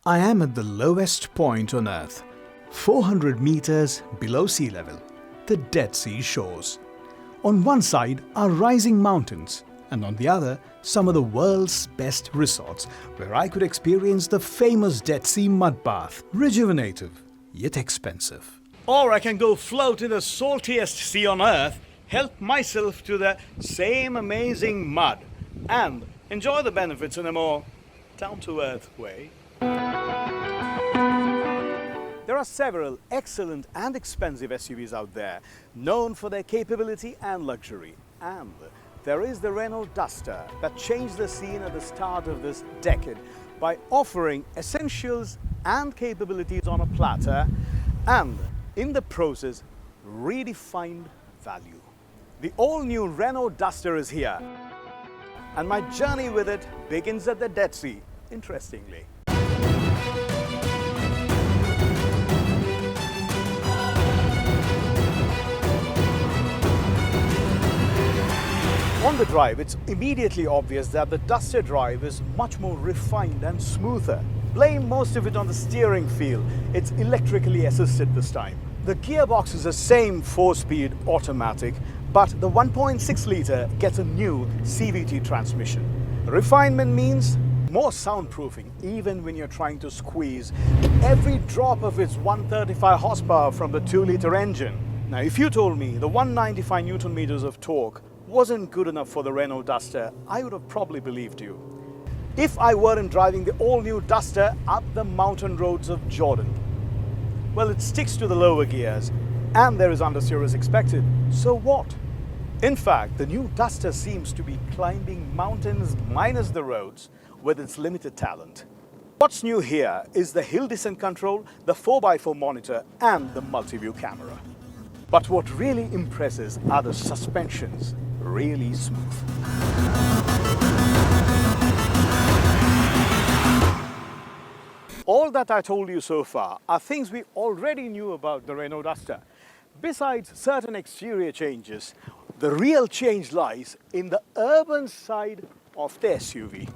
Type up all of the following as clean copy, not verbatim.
I am at the lowest point on Earth, 400 meters below sea level, the Dead Sea shores. On one side are rising mountains, and on the other, some of the world's best resorts where I could experience the famous Dead Sea mud bath, rejuvenative yet expensive. Or I can go float in the saltiest sea on Earth, help myself to the same amazing mud, and enjoy the benefits in a more down-to-earth way. There are several excellent and expensive SUVs out there, known for their capability and luxury. And there is the Renault Duster that changed the scene at the start of this decade by offering essentials and capabilities on a platter, and in the process, redefined value. The all-new Renault Duster is here, and my journey with it begins at the Dead Sea, interestingly. On the drive, it's immediately obvious that the Duster drive is much more refined and smoother. Blame most of it on the steering feel. It's electrically assisted this time. The gearbox is the same 4-speed automatic, but the 1.6-litre gets a new CVT transmission. Refinement means more soundproofing, even when you're trying to squeeze every drop of its 135 horsepower from the 2-litre engine. Now, if you told me the 195 Newton meters of torque wasn't good enough for the Renault Duster, I would have probably believed you. If I weren't driving the all-new Duster up the mountain roads of Jordan. Well, it sticks to the lower gears, and there is understeer as expected. So what? In fact, the new Duster seems to be climbing mountains minus the roads with its limited talent. What's new here is the hill descent control, the 4x4 monitor, and the multi-view camera. But what really impresses are the suspensions. Really smooth. All that I told you so far are things we already knew about the Renault Duster. Besides certain exterior changes, the real change lies in the urban side of the SUV.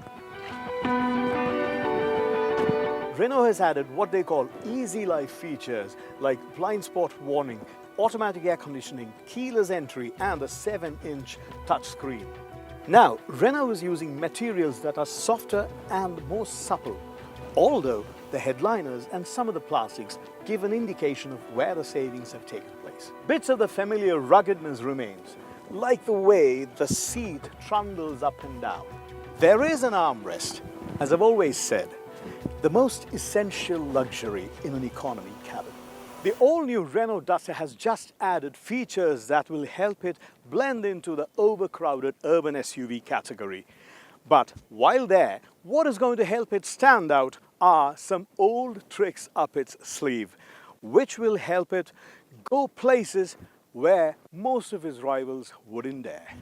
Renault has added what they call easy life features like blind spot warning, automatic air conditioning, keyless entry, and a 7-inch touchscreen. Now, Renault is using materials that are softer and more supple, although the headliners and some of the plastics give an indication of where the savings have taken place. Bits of the familiar ruggedness remains, like the way the seat trundles up and down. There is an armrest, as I've always said, the most essential luxury in an economy cabin. The all-new Renault Duster has just added features that will help it blend into the overcrowded urban SUV category. But while there, what is going to help it stand out are some old tricks up its sleeve, which will help it go places where most of its rivals wouldn't dare.